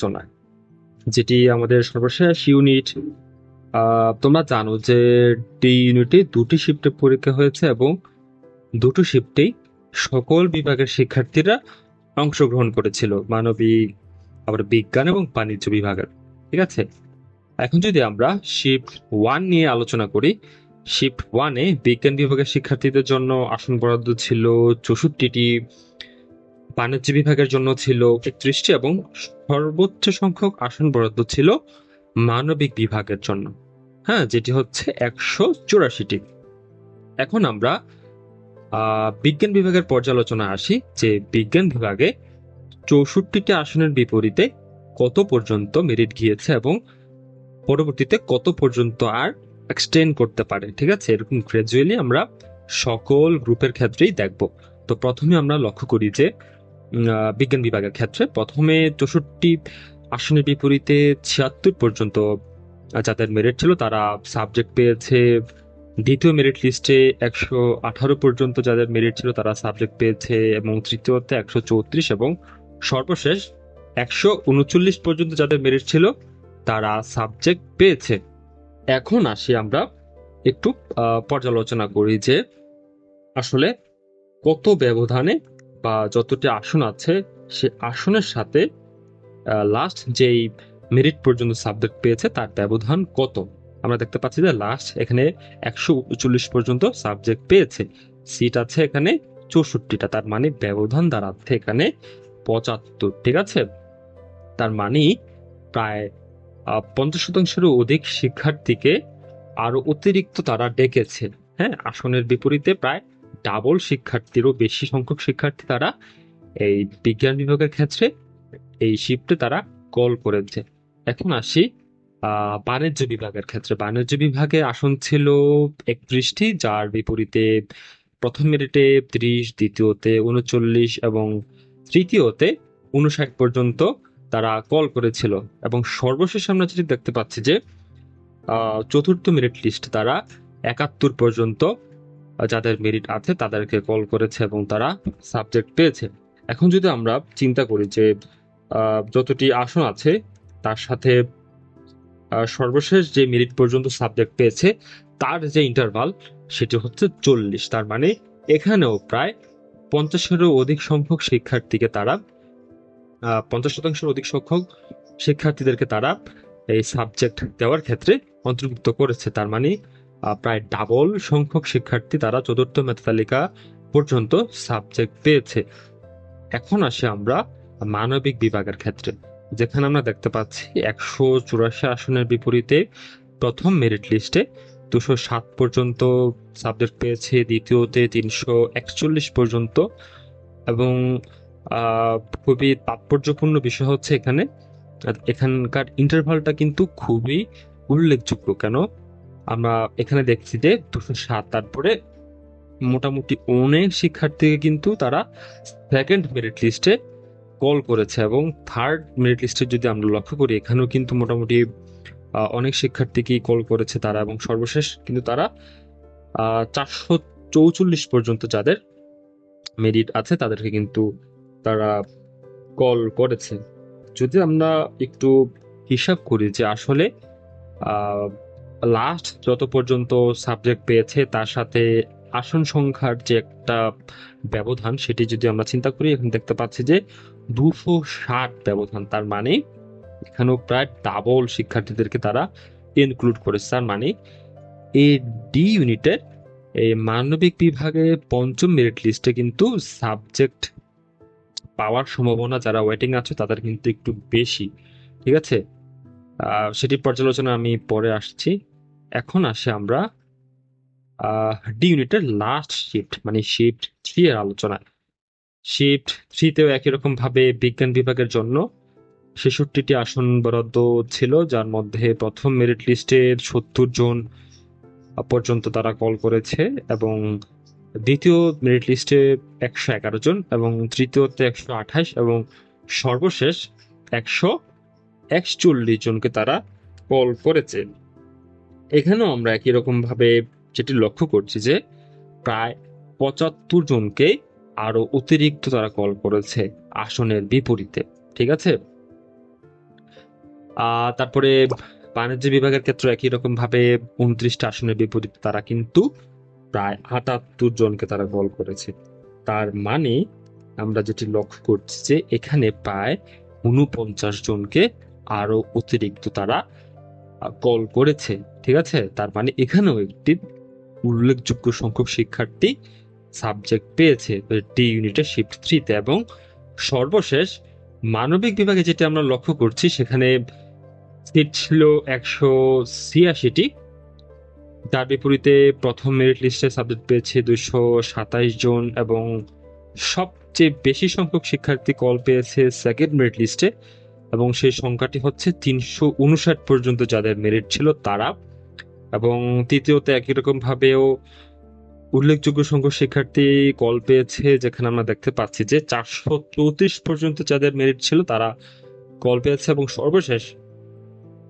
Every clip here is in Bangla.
আলোচনা, যেটি আমাদের সর্বশেষ ইউনিট। তোমরা জানো যে ডি ইউনিটে দুটি শিফটে পরীক্ষা হয়েছে এবং দুটো শিফটেই সকল বিভাগের শিক্ষার্থীরা অংশগ্রহণ করেছিল, মানবিক, আবার বিজ্ঞান এবং বাণিজ্য বিভাগের। ঠিক আছে, এখন যদি আমরা শিফট 1 নিয়ে আলোচনা করি, শিফট 1-এ বিজ্ঞান বিভাগের শিক্ষার্থীদের জন্য আসন বরাদ্দ ছিল 64টি, বাণিজ্য বিভাগের জন্য ছিল 31টি এবং সর্বোচ্চ সংখ্যক আসন বরাদ্দ ছিল মানবিক বিভাগের জন্য, হ্যাঁ, যেটি হচ্ছে 184টি। এখন আমরা বিজ্ঞান বিভাগের পর্যালোচনা আসি, যে বিজ্ঞান বিভাগে 64টি আসনের বিপরীতে কত পর্যন্ত মেরিট গিয়েছে এবং পরবর্তীতে কত পর্যন্ত আর এক্সটেন্ড করতে পারে। ঠিক আছে, এরকম গ্রাজুয়ালি আমরা সকল গ্রুপের ক্ষেত্রেই দেখব। তো প্রথমে আমরা লক্ষ্য করি যে বিজ্ঞান বিভাগের ক্ষেত্রে প্রথমে 64 আসনের বিপরীতে 76 পর্যন্ত যাদের মেরিট ছিল তারা সাবজেক্ট পেয়েছে। দ্বিতীয় মেরিট লিস্টে 118 পর্যন্ত যাদের মেরিট ছিল তারা সাবজেক্ট পেয়েছে, এবং তৃতীয়তে 134, এবং সর্বশেষ 139 পর্যন্ত যাদের মেরিট ছিল তারা সাবজেক্ট পেয়েছে। এখন আসি আমরা একটু পর্যালোচনা করি যে আসলে কত ব্যবধানে বা যতটি আসন আছে সে আসনের সাথে লাস্ট যেই মেরিট পর্যন্ত সাবজেক্ট পেয়েছে তার ব্যবধান কত। আমরা দেখতে পাচ্ছি যে লাস্ট এখানে 139 পর্যন্ত সাবজেক্ট পেয়েছে, সিট আছে এখানে 64টা, তার মানে ব্যবধান দাঁড়াচ্ছে এখানে 75। ঠিক আছে, তার মানে প্রায় 50%-এরও অধিক শিক্ষার্থীকে আরো অতিরিক্ত তারা ডেকেছে। হ্যাঁ, আসনের বিপরীতে প্রায় ডাবল শিক্ষার্থীরও বেশি সংখ্যক শিক্ষার্থী তারা এই বিজ্ঞান বিভাগের ক্ষেত্রে এই শিফটে তারা কল করেছে। এখন আসি বাণিজ্য বিভাগের ক্ষেত্রে। বাণিজ্য বিভাগে আসন ছিল 31টি, যার বিপরীতে প্রথম মেরিটে 30, দ্বিতীয়তে 39 এবং তৃতীয়তে 59 পর্যন্ত তারা কল করেছিল। এবং সর্বশেষ আমরা যেটি দেখতে পাচ্ছি যে চতুর্থ মেরিট লিস্ট তারা 71 পর্যন্ত যাদের মেরিট আছে তাদেরকে কল করেছে এবং তারা সাবজেক্ট পেয়েছে। এখন যদি আমরা চিন্তা করি যে যতটি আসন আছে তার সাথে সর্বশেষ যে মেরিট পর্যন্ত সাবজেক্ট পেয়েছে তার যে ইন্টারভাল সেটি হচ্ছে 40, তার মানে এখানেও প্রায় 50-এরও অধিক সংখ্যক শিক্ষার্থীকে তারা 50% অধিক সংখ্যক শিক্ষার্থীদেরকে তারা এই সাবজেক্ট দেওয়ার ক্ষেত্রে অন্তর্ভুক্ত করেছে। তার মানে প্রায় ডাবল সংখ্যক শিক্ষার্থী তারা চতুর্থ মেধা তালিকা পর্যন্ত সাবজেক্ট পেয়েছে। এখন আসি আমরা মানবিক বিভাগের ক্ষেত্রে, যেখানে আমরা দেখতে পাচ্ছি 184 আসনের বিপরীতে প্রথম মেরিট লিস্টে 207 পর্যন্ত সাবজেক্ট পেয়েছে, দ্বিতীয়তে 341 পর্যন্ত। এবং খুবই তাৎপর্যপূর্ণ বিষয় হচ্ছে এখানকার ইন্টারভালটা কিন্তু খুবই উল্লেখযোগ্য। কেন? আমরা এখানে দেখছি যে 207, তারপরে মোটামুটি অনেক শিক্ষার্থীকে কিন্তু তারা সেকেন্ড মেরিট লিস্টে কল করেছে, এবং থার্ড মেরিট লিস্টে যদি আমরা লক্ষ্য করি এখানেও কিন্তু মোটামুটি অনেক শিক্ষার্থীকেই কল করেছে তারা, এবং সর্বশেষ কিন্তু তারা 444 পর্যন্ত যাদের মেরিট আছে তাদেরকে কিন্তু তারা কল করেছে। যদি আমরা একটু হিসাব করি যে আসলে লাস্ট যত পর্যন্ত সাবজেক্ট পেয়েছে তার সাথে আসন সংখ্যার যে একটা ব্যবধান সেটি যদি আমরা চিন্তা করি, এখন দেখতে পাচ্ছি যে 260 ব্যবধান। তার মানে এখানেও প্রায় ডাবল শিক্ষার্থীদেরকে তারা ইনক্লুড করেছে। তার মানে এই ডি ইউনিটের এই মানবিক বিভাগে পঞ্চম মেরিট লিস্টে কিন্তু সাবজেক্ট পাওয়ার সম্ভাবনা যারা ওয়েটিং আছে তাদের কিন্তু একটু বেশি। ঠিক আছে, সেটির পর্যালোচনা আমি পরে আসছি। এখন আসি আমরা ডি ইউনিটের লাস্ট শিফট মানে শিফট 3 এর আলোচনা। শিফট 3-তেও একই রকম ভাবে বিজ্ঞান বিভাগের জন্য 66টি আসন বরাদ্দ ছিল, যার মধ্যে প্রথম মেরিট লিস্টের 70 জন পর্যন্ত তারা কল করেছে, এবং দ্বিতীয় মেরিট লিস্টে 111 জন, এবং তৃতীয়তে 128, এবং সর্বশেষ 141 জনকে তারা কল করেছে। এখানেও আমরা একই রকম ভাবে যেটি লক্ষ্য করছি যে প্রায় 75 জনকে আরো অতিরিক্ত তারা কল করেছে আসনের বিপরীতে। ঠিক আছে, তারপরে বাণিজ্য বিভাগের ক্ষেত্রে একই রকম ভাবে 29টা আসনের বিপরীতে তারা কিন্তু প্রায় 78 জনকে তারা কল করেছে। তার মানে আমরা যেটি লক্ষ্য করছি যে এখানে প্রায় 49 জনকে আরো অতিরিক্ত তারা কল করেছে। ঠিক আছে, তার মানে এখানেও একটি উল্লেখযোগ্য সংখ্যক শিক্ষার্থী সাবজেক্ট পেয়েছে ডি ইউনিটের শিফট 3-তে। এবং সর্বশেষ মানবিক বিভাগে যেটা আমরা লক্ষ্য করছি, সেখানে সিট ছিল 186টি। তার বিপরীতে প্রথম মেরিট লিস্টে সাবজেক্ট পেয়েছে 227 জন, এবং সবচেয়ে বেশি সংখ্যক শিক্ষার্থী কল পেয়েছে সেকেন্ড মেরিট লিস্টে, এবং সেই সংখ্যাটি হচ্ছে 359 পর্যন্ত যাদের মেরিট ছিল তারা। এবং তৃতীয়তে একই রকম ভাবেও উল্লেখযোগ্য সংখ্যক শিক্ষার্থী কল পেয়েছে, যেখানে আমরা দেখতে পাচ্ছি যে 434 পর্যন্ত যাদের মেরিট ছিল তারা কল পেয়েছে, এবং সর্বশেষ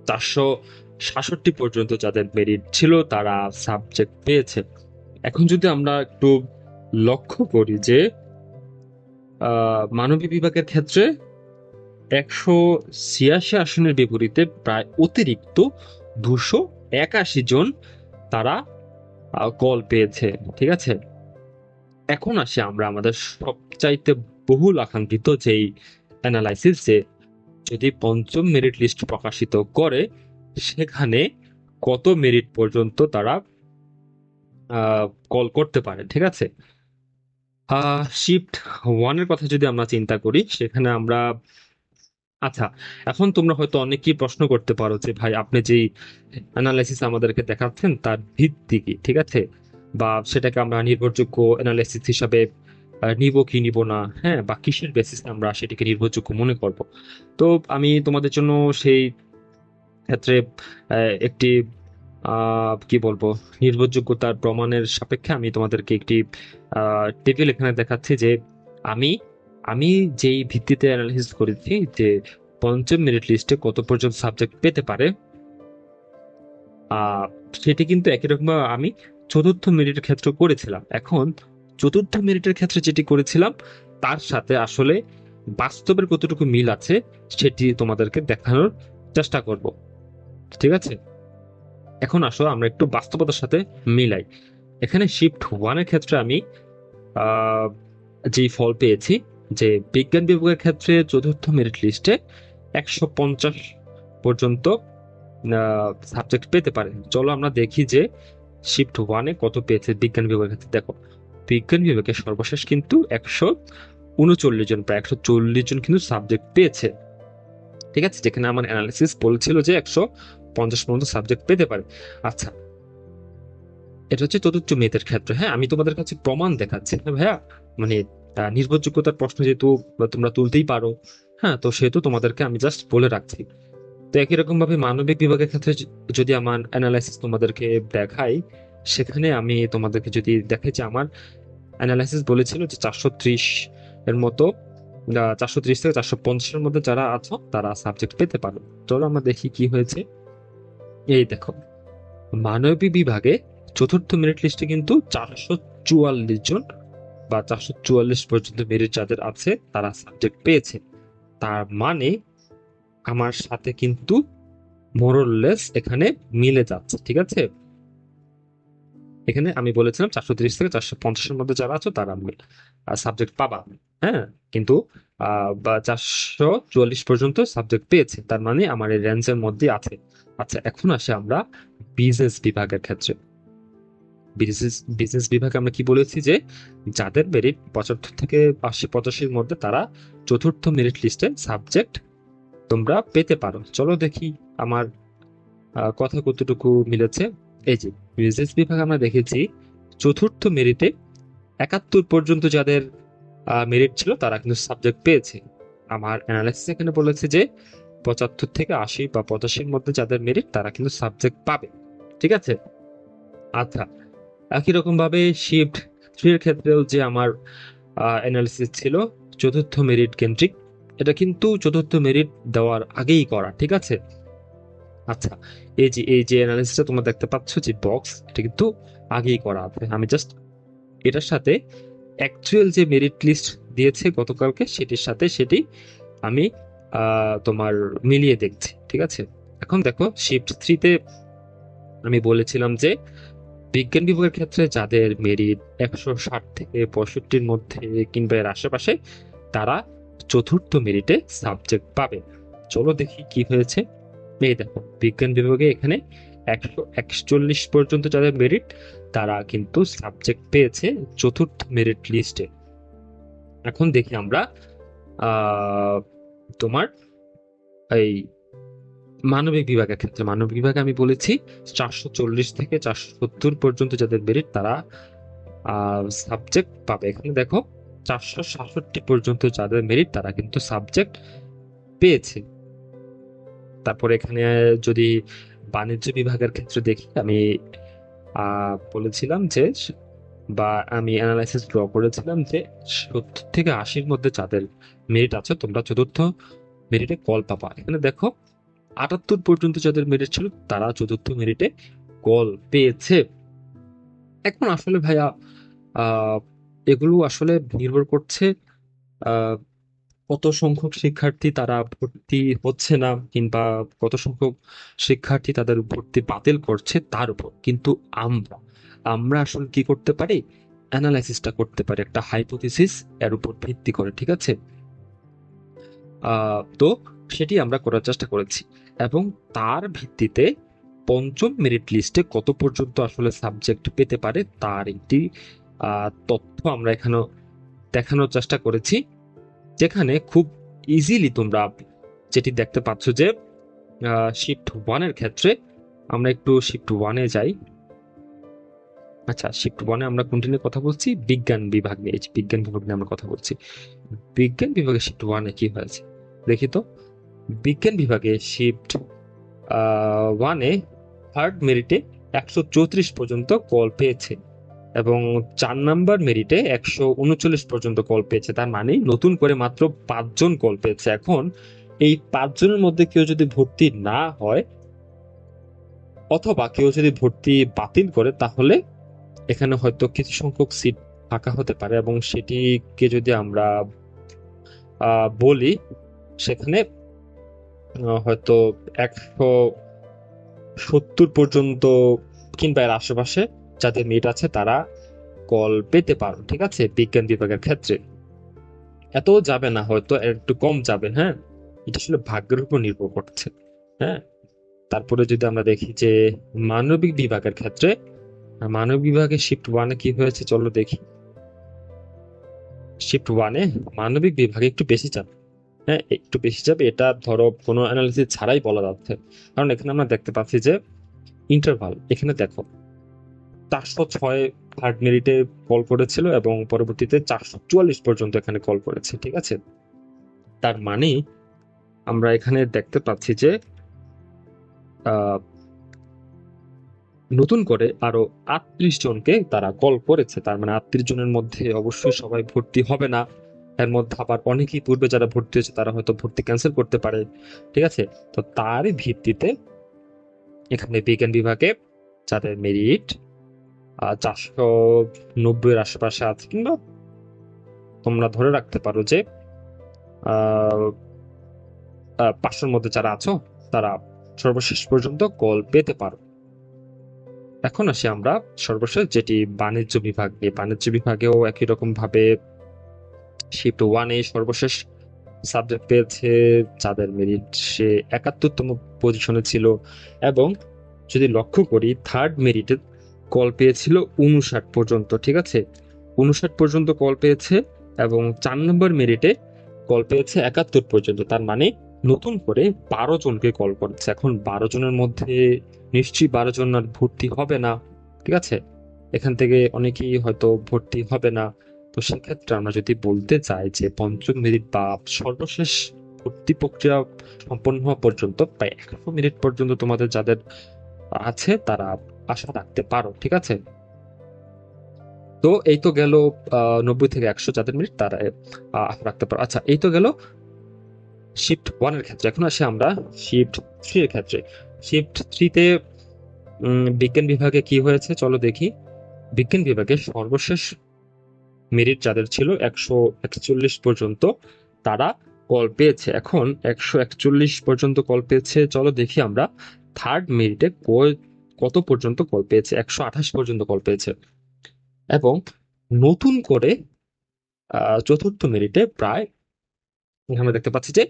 466 পর্যন্ত যাদের মেরিট ছিল তারা সাবজেক্ট পেয়েছে। এখন যদি আমরা একটু লক্ষ্য করি যে মানবিক বিভাগের ক্ষেত্রে 186 আসনের বিপরীতে প্রায় অতিরিক্ত 281 জন তারা কল পেয়েছে। ঠিক আছে, এখন আসি আমরা আমাদের সবচাইতে বহুল আকাঙ্ক্ষিত যেই অ্যানালাইসিস, যে যদি পঞ্চম মেরিট লিস্ট প্রকাশিত করে সেখানে কত মেরিট পর্যন্ত তারা কল করতে পারে। ঠিক আছে, শিফট 1-এর কথা যদি আমরা চিন্তা করি, সেখানে আমরা আচ্ছা, এখন তোমরা হয়তো অনেকেই প্রশ্ন করতে পারো যে ভাই আপনি যেই অ্যানালাইসিস আমাদেরকে দেখাচ্ছেন তার ভিত্তি কি, ঠিক আছে, বা সেটাকে আমরা নির্ভরযোগ্য অ্যানালাইসিস হিসাবে নিব কি নিব না, হ্যাঁ, বা কিসের বেসিসে আমরা সেটিকে নির্ভরযোগ্য মনে করব। তো আমি তোমাদের জন্য সেই ক্ষেত্রে একটি কি বলবো, নির্ভরযোগ্যতার প্রমাণের সাপেক্ষে আমি তোমাদেরকে একটি টেবিল এখানে দেখাচ্ছি, যে আমি আমি যেই ভিত্তিতে অ্যানালিসিস করেছি যে পঞ্চম মেরিট লিস্টে কত পর্যন্ত সাবজেক্ট পেতে পারে, সেটি কিন্তু একই রকম আমি চতুর্থ মেরিটের ক্ষেত্রে করেছিলাম। এখন চতুর্থ মেরিটের ক্ষেত্রে যেটি করেছিলাম তার সাথে আসলে বাস্তবের কতটুকু মিল আছে সেটি তোমাদেরকে দেখানোর চেষ্টা করব। ঠিক আছে, এখন আসো আমরা একটু বাস্তবতার সাথে মিলাই। এখানে শিফট 1-এর ক্ষেত্রে আমি যেই ফল পেয়েছি, যে বিজ্ঞান বিভাগের ক্ষেত্রে চতুর্থ মেরিট লিস্টে 150 পর্যন্ত সাবজেক্ট পেতে পারে। চলো আমরা দেখি যে শিফট 1-এ কত পেয়েছে বিজ্ঞান বিভাগের ক্ষেত্রে। দেখো, বিজ্ঞান বিভাগে সর্বশেষ কিন্তু 139 জন, প্রায় 140 জন কিন্তু সাবজেক্ট পেয়েছে। ঠিক আছে, যেখানে আমার অ্যানালিসিস বলছিল যে 150 পর্যন্ত সাবজেক্ট পেতে পারে। আচ্ছা, এটা হচ্ছে চতুর্থ মেয়েদের ক্ষেত্রে। হ্যাঁ, আমি তোমাদের কাছে প্রমাণ দেখাচ্ছি, হ্যাঁ ভাইয়া, মানে নির্ভরযোগ্যতার প্রশ্ন যেহেতু তোমরা তুলতেই পারো, হ্যাঁ, তো সেহেতু তোমাদেরকে আমি জাস্ট বলে রাখছি। তো একই রকম ভাবে মানবিক বিভাগের ক্ষেত্রে যদি আমার অ্যানালাইসিস তোমাদেরকে দেখাই, সেখানে আমি তোমাদেরকে যদি দেখাই যে আমার অ্যানালাইসিস বলেছিল যে 430 এর মতো, 430 থেকে 450-এর মধ্যে যারা আছো তারা সাবজেক্ট পেতে পারো। চলো আমরা দেখি কি হয়েছে। এই দেখো, মানবিক বিভাগে চতুর্থ মেরিট লিস্টে কিন্তু 444 জন বা 444 পর্যন্ত মেরিট যাদের আছে তারা সাবজেক্ট পেয়েছে। তার মানে আমার সাথে কিন্তু মোরলেস এখানে মিলে যাচ্ছে। ঠিক আছে, এখানে আমি বলেছিলাম 430 থেকে 450-এর মধ্যে যারা আছো তারা সাবজেক্ট পাবা, হ্যাঁ, কিন্তু 444 পর্যন্ত সাবজেক্ট পেয়েছে, তার মানে আমার এই রেঞ্জের মধ্যে আছে। আচ্ছা, এখন আসে আমরা বিজনেস বিভাগের ক্ষেত্রে। বিজনেস বিভাগে আমরা কি বলেছি, যে যাদের মেরিট 75 থেকে 80-85-এর মধ্যে তারা চতুর্থ মেরিট লিস্টে সাবজেক্ট তোমরা পেতে পারো। চলো দেখি আমার কথা কতটুকু মিলেছে। এই যে বিজনেস বিভাগ আমরা দেখেছি চতুর্থ মেরিটে 71 পর্যন্ত যাদের মেরিট ছিল তারা কিন্তু সাবজেক্ট পেয়েছে। আমার অ্যানালাইসিস এখানে বলেছে যে 75 থেকে 80 বা 85-এর মধ্যে যাদের মেরিট তারা কিন্তু সাবজেক্ট পাবে। ঠিক আছে, আচ্ছা, একই রকম ভাবে শিফট 3 এর ক্ষেত্রেও যে আমার অ্যানালিসিস ছিল চতুর্থ মেরিট কেন্দ্রিক, এটা কিন্তু চতুর্থ মেরিট দেওয়ার আগেই করা। ঠিক আছে, আচ্ছা, এই যে অ্যানালিসিসটা তোমরা দেখতে পাচ্ছ যে বক্স, এটা কিন্তু আগেই করা আছে। আমি জাস্ট এটার সাথে অ্যাকচুয়াল যে মেরিট লিস্ট দিয়েছে গতকালকে সেটির সাথে সেটি আমি তোমার মিলিয়ে দেখছি। ঠিক আছে। এখন দেখো শিফট 3-তে আমি বলেছিলাম যে বিজ্ঞান বিভাগের ক্ষেত্রে যাদের মেরিট 160 থেকে 65-র মধ্যে কিংবা এর আশেপাশে, তারা চতুর্থ মেরিটে সাবজেক্ট পাবে। চলো দেখি কি হয়েছে। এই দেখো বিজ্ঞান বিভাগে এখানে 141 পর্যন্ত যাদের মেরিট, তারা কিন্তু সাবজেক্ট পেয়েছে চতুর্থ মেরিট লিস্টে। এখন দেখি আমরা তোমার এই মানবিক বিভাগের ক্ষেত্রে, মানবিক বিভাগে আমি বলেছি 440 থেকে 470 পর্যন্ত যাদের মেরিট, তারা সাবজেক্ট পাবে। এখানে দেখো 466 পর্যন্ত যাদের মেরিট, তারা কিন্তু সাবজেক্ট পেয়েছে। তারপরে এখানে যদি বাণিজ্য বিভাগের ক্ষেত্রে দেখি, আমি বলেছিলাম যে, বা আমি অ্যানালাইসিস ড্র করেছিলাম যে 70 থেকে 80-র মধ্যে যাদের মেরিট আছে, তোমরা চতুর্থ মেরিটে কল পাবা। এখানে দেখো 78 পর্যন্ত যাদের মেরিট ছিল, তারা চতুর্থ মেরিটে কল পেয়েছে। এখন আসলে ভাইয়া এগুলো আসলে নির্ভর করছে কত সংখ্যক শিক্ষার্থী তারা ভর্তি হচ্ছে না, কিংবা কত সংখ্যক শিক্ষার্থী তাদের ভর্তি বাতিল করছে তার উপর। কিন্তু আমরা আমরা আসলে কি করতে পারি, অ্যানালাইসিসটা করতে পারি একটা হাইপোথিসিস এর উপর ভিত্তি করে, ঠিক আছে। তো সেটি আমরা করার চেষ্টা করেছি, এবং তার ভিত্তিতে পঞ্চম মেরিট লিস্টে কত পর্যন্ত আসলে সাবজেক্ট পেতে পারে তার একটি তথ্য আমরা এখানে দেখানোর চেষ্টা করেছি, যেখানে খুব ইজিলি তোমরা যেটি দেখতে পাচ্ছ যে শিফট 1-এর ক্ষেত্রে আমরা একটু শিফট 1-এ যাই। আচ্ছা, শিফট 1-এ আমরা কোনটি নিয়ে কথা বলছি? বিজ্ঞান বিভাগ নিয়ে। বিজ্ঞান বিভাগ নিয়ে আমরা কথা বলছি। বিজ্ঞান বিভাগে শিফট 1-এ কি হয়েছে দেখি তো। বিজ্ঞান বিভাগে শিফট 1-এ থার্ড মেরিটে 134 পর্যন্ত কল পেয়েছে, এবং 4 নাম্বার মেরিটে 139 পর্যন্ত কল পেয়েছে। তার মানে নতুন করে মাত্র 5 জন কল পেয়েছে। এখন এই 5 জনের মধ্যে কেউ যদি ভর্তি না হয়, অথবা কেউ যদি ভর্তি বাতিল করে, তাহলে এখানে হয়তো কিছু সংখ্যক সিট ফাঁকা হতে পারে, এবং সেটিকে যদি আমরা বলি, সেখানে হয়তো 170 পর্যন্ত কিংবা এর আশেপাশে যাদের মেরিট আছে, তারা কল পেতে পারো, ঠিক আছে, বিজ্ঞান বিভাগের ক্ষেত্রে। এত যাবে না, হয়তো একটু কম যাবে। হ্যাঁ, এটা আসলে ভাগ্যের উপর নির্ভর করছে। হ্যাঁ, তারপরে যদি আমরা দেখি যে মানবিক বিভাগের ক্ষেত্রে, মানবিক বিভাগে শিফট 1-এ কি হয়েছে চলো দেখি। শিফট 1-এ মানবিক বিভাগে একটু বেশি যাবে। হ্যাঁ, একটু বেশি যাবে, এটা ধরো কোনো অ্যানালিসিস ছাড়াই বলা যাচ্ছে। কারণ এখানে আমরা দেখতে পাচ্ছি যে ইন্টারভাল, এখানে দেখো 406 থার্ড মেরিটে কল করেছিল, এবং পরবর্তীতে 444 পর্যন্ত এখানে কল করেছে, ঠিক আছে। তার মানে আমরা এখানে দেখতে পাচ্ছি যে নতুন করে আরো 38 জনকে তারা কল করেছে। তার মানে 38 জনের মধ্যে অবশ্যই সবাই ভর্তি হবে না। এর মধ্যে আবার অনেকেই পূর্বে যারা ভর্তি হয়েছে, তারা হয়তো ভর্তি ক্যান্সেল করতে পারে, ঠিক আছে। তো তারই ভিত্তিতে এখানে বিজ্ঞান বিভাগে যাদের মেরিট 490-এর আশেপাশে আছে, কিংবা তোমরা ধরে রাখতে পারো যে 500-র মধ্যে যারা আছো, তারা সর্বশেষ পর্যন্ত কল পেতে পারো। এখন আসি আমরা সর্বশেষ যেটি বাণিজ্য বিভাগ নিয়ে। বাণিজ্য বিভাগেও একই রকম ভাবে শিফট 1-এ সর্বশেষ সাবজেক্ট পেয়েছে যাদের মেরিট সে 71তম পজিশনে ছিল, এবং যদি লক্ষ্য করি থার্ড মেরিটে কল পেয়েছিল 59 পর্যন্ত, ঠিক আছে, 59 পর্যন্ত কল পেয়েছে, এবং 4 নম্বর মেরিটে কল পেয়েছে 71 পর্যন্ত। তার মানে নতুন করে 12 জনকে কল করেছে। এখন 12 জনের মধ্যে নিশ্চয়ই 12 জন আর ভর্তি হবে না, ঠিক আছে। এখান থেকে অনেকেই হয়তো ভর্তি হবে না। তো সেক্ষেত্রে আমরা যদি বলতে চাই যে পঞ্চম মেরিট বা সর্বশেষ ভর্তি প্রক্রিয়া সম্পন্ন হওয়া পর্যন্ত প্রায় 100 মিনিট পর্যন্ত তোমাদের যাদের আছে, তারা আশা রাখতে পারো, ঠিক আছে। তো এই তো গেল 90 থেকে 100 যাদের মিনিট, তারা আশা রাখতে পারো। আচ্ছা, এই তো গেল শিফট 1-এর ক্ষেত্রে। এখন আসি আমরা শিফট 3-এর ক্ষেত্রে। শিফট 3-তে বিজ্ঞান বিভাগে কি হয়েছে চলো দেখি। বিজ্ঞান বিভাগে সর্বশেষ মেরিট যাদের ছিল 141 পর্যন্ত, তারা কল পেয়েছে। এখন 141 পর্যন্ত কল পেয়েছে। চলো দেখি আমরা থার্ড মেরিটে কত পর্যন্ত কল পেয়েছে। 128 পর্যন্ত কল পেয়েছে। এবং নতুন করে চতুর্থ মেরিটে প্রায় আমরা দেখতে পাচ্ছি যে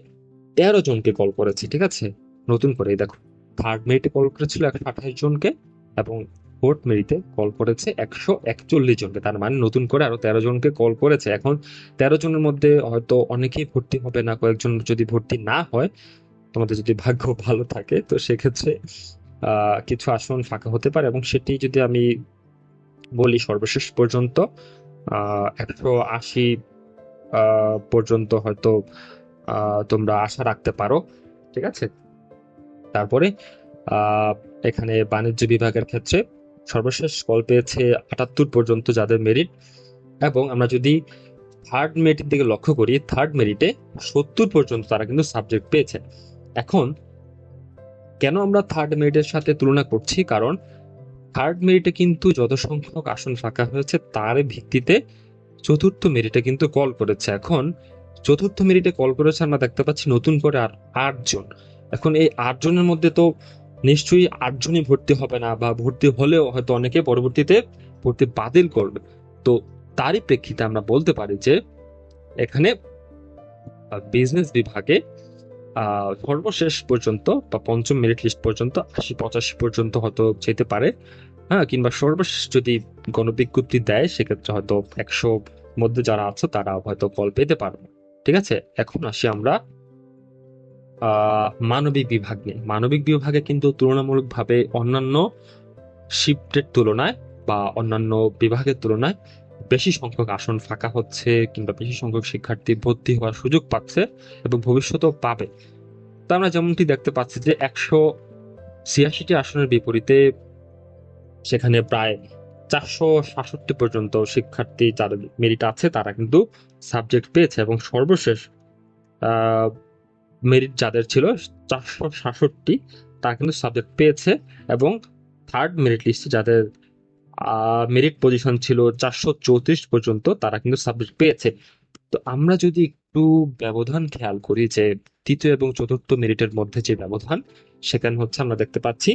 13 জনকে কল করেছে। ঠিক আছে, নতুন করে দেখো, থার্ড মেরিটে কল করেছিল 128 জনকে এবং ফোর্থ মেরিটে কল করেছে 141 জনকে। তার মানে নতুন করে আরো 13 জনকে কল করেছে। এখন 13 জনের মধ্যে হয়তো অনেকেই ভর্তি হবে না, কয়েকজন যদি ভর্তি না হয়, তোমাদের যদি ভাগ্য ভালো থাকে, তো সেক্ষেত্রে কিছু আসন ফাঁকা হতে পারে। এবং সেটি যদি আমি বলি, সর্বশেষ পর্যন্ত 180 পর্যন্ত হয়তো তোমরা আশা রাখতে পারো। ঠিক আছে, তারপরে আহ, এখানে বাণিজ্য বিভাগের ক্ষেত্রে সর্বশেষ কল পেয়েছে 78 পর্যন্ত যাদের মেরিট। এবং আমরা যদি থার্ড মেরিটের দিকে লক্ষ্য করি, থার্ড মেরিটে 70 পর্যন্ত তারা কিন্তু সাবজেক্ট পেয়েছে। এখন কেন আমরা থার্ড মেরিটের সাথে তুলনা করছি? কারণ থার্ড মেরিটে কিন্তু যত সংখ্যক আসন ফাঁকা হয়েছে তার ভিত্তিতে চতুর্থ মেরিটে কিন্তু কল করেছে। এখন চতুর্থ মেরিটে কল করেছে আমরা দেখতে পাচ্ছি নতুন করে আর 8 জন। এখন এই 8 জনের মধ্যে তো নিশ্চয়ই 8 জনই ভর্তি হবে না, বা ভর্তি হলেও হয়তো অনেকে পরবর্তীতে ভর্তি বাতিল করবে। তো তারই প্রেক্ষিতে আমরা বলতে পারি যে এখানে বিজনেস বিভাগে সর্বশেষ পর্যন্ত বা পঞ্চম মেরিট লিস্ট পর্যন্ত 80-85 পর্যন্ত হয়তো যেতে পারে। হ্যাঁ, কিংবা সর্বশেষ যদি গণবিজ্ঞপ্তি দেয় সেক্ষেত্রে হয়তো 100 মধ্যে যারা আছে তারা হয়তো কল পেতে পারবে। ঠিক আছে, এখন আসি আমরা মানবিক বিভাগ নিয়ে। মানবিক বিভাগে কিন্তু তুলনামূলকভাবে অন্যান্য শিফটের তুলনায় বা অন্যান্য বিভাগের তুলনায় বেশি সংখ্যক আসন ফাঁকা হচ্ছে, কিংবা বেশি সংখ্যক শিক্ষার্থী ভর্তি হওয়ার সুযোগ পাচ্ছে এবং ভবিষ্যতেও পাবে। তা আমরা যেমনটি দেখতে পাচ্ছি যে 186টি আসনের বিপরীতে সেখানে প্রায় 467 পর্যন্ত শিক্ষার্থী যাদের মেরিট আছে তারা কিন্তু সাবজেক্ট পেয়েছে। এবং সর্বশেষ মেরিট যাদের ছিল 467, তারা কিন্তু সাবজেক্ট পেয়েছে। এবং থার্ড মেরিট লিস্টে যাদের মেরিট পজিশন ছিল 434 পর্যন্ত, তারা কিন্তু সাবজেক্ট পেয়েছে। তো আমরা যদি একটু ব্যবধান খেয়াল করি, যে তৃতীয় এবং চতুর্থ মেরিটের মধ্যে যে ব্যবধান, সেখানে হচ্ছে আমরা দেখতে পাচ্ছি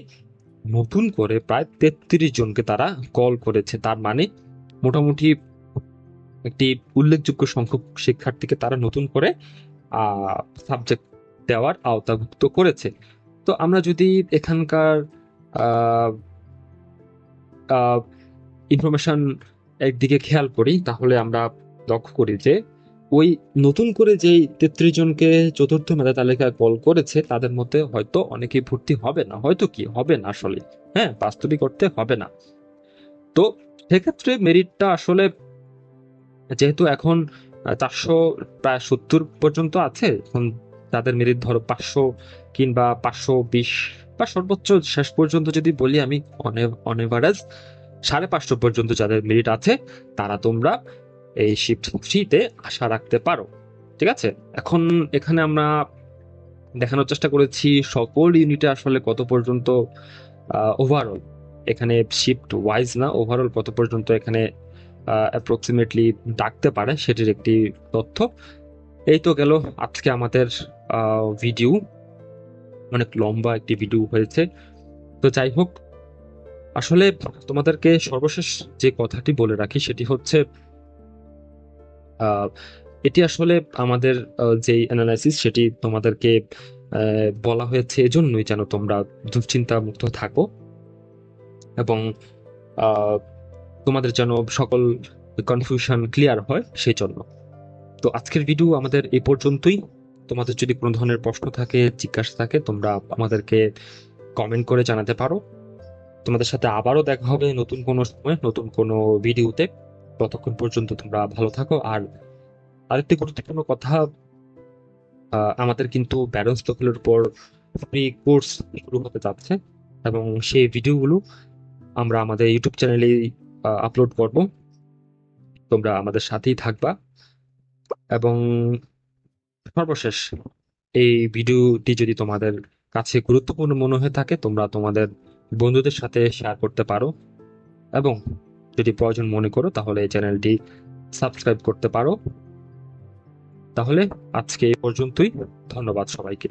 নতুন করে প্রায় 33 জনকে তারা কল করেছে। তার মানে মোটামুটি একটি উল্লেখযোগ্য সংখ্যক শিক্ষার্থীকে তারা নতুন করে সাবজেক্ট দেওয়ার আওতাভুক্ত করেছে। তো আমরা যদি এখানকার ইনফরমেশন একদিকে খেয়াল করি, তাহলে আমরা লক্ষ্য করি যে ওই নতুন করে যেই 33 জনকে চতুর্থ মেধা তালিকায় কল করেছে তাদের মধ্যে হয়তো অনেকেই ভর্তি হবে না, হয়তো কি হবে না আসলে, হ্যাঁ, বাস্তবিক অর্থে হবে না। তো সেক্ষেত্রে মেরিটটা আসলে যেহেতু এখন 400 প্রায় 70 পর্যন্ত আছে, এখন তাদের মেরিট ধরো 500 কিংবা 520, বা সর্বোচ্চ শেষ পর্যন্ত যদি বলি আমি, অন এভারেজ 550 পর্যন্ত যাদের মেরিট আছে, তারা তোমরা এই শিফট 3-তে আশা রাখতে পারো। ঠিক আছে, এখন এখানে আমরা দেখানোর চেষ্টা করেছি সকল ইউনিটে আসলে কত পর্যন্ত ওভারঅল, এখানে শিফট ওয়াইজ না, ওভারঅল কত পর্যন্ত এখানে অ্যাপ্রক্সিমেটলি ডাকতে পারে সেটির একটি তথ্য। এই তো গেল আজকে আমাদের ভিডিও, অনেক লম্বা একটি ভিডিও হয়েছে। তো যাই হোক, আসলে তোমাদেরকে সর্বশেষ যে কথাটি বলে রাখি সেটি হচ্ছে এটি আসলে আমাদের যে অ্যানালাইসিস সেটি তোমাদেরকে বলা হয়েছে এজন্যই যেন তোমরা দুশ্চিন্তা মুক্ত থাকো এবং তোমাদের যেন সকল কনফিউশন ক্লিয়ার হয় সেই জন্য। তো আজকের ভিডিও আমাদের এই পর্যন্তই। তোমাদের যদি কোনো ধরনের প্রশ্ন থাকে, জিজ্ঞাসা থাকে, তোমরা আমাদেরকে কমেন্ট করে জানাতে পারো। তোমাদের সাথে আবারও দেখা হবে নতুন কোনো সময়, নতুন কোনো ভিডিওতে। ততক্ষণ পর্যন্ত তোমরা ভালো থাকো। আর আরেকটি গুরুত্বপূর্ণ কথা, আমাদের কিন্তু ব্যালেন্স দখলের উপর ফ্রি কোর্স শুরু হতে যাচ্ছে এবং সেই ভিডিওগুলো আমরা আমাদের ইউটিউব চ্যানেলে আপলোড করব। তোমরা আমাদের সাথেই থাকবা। এবং সর্বশেষ, এই ভিডিওটি যদি তোমাদের কাছে গুরুত্বপূর্ণ মনে হয়ে থাকে, তোমরা তোমাদের বন্ধুদের সাথে শেয়ার করতে পারো এবং যদি প্রয়োজন মনে করো তাহলে এই চ্যানেলটি সাবস্ক্রাইব করতে পারো। তাহলে আজকে এই পর্যন্তই। ধন্যবাদ সবাইকে।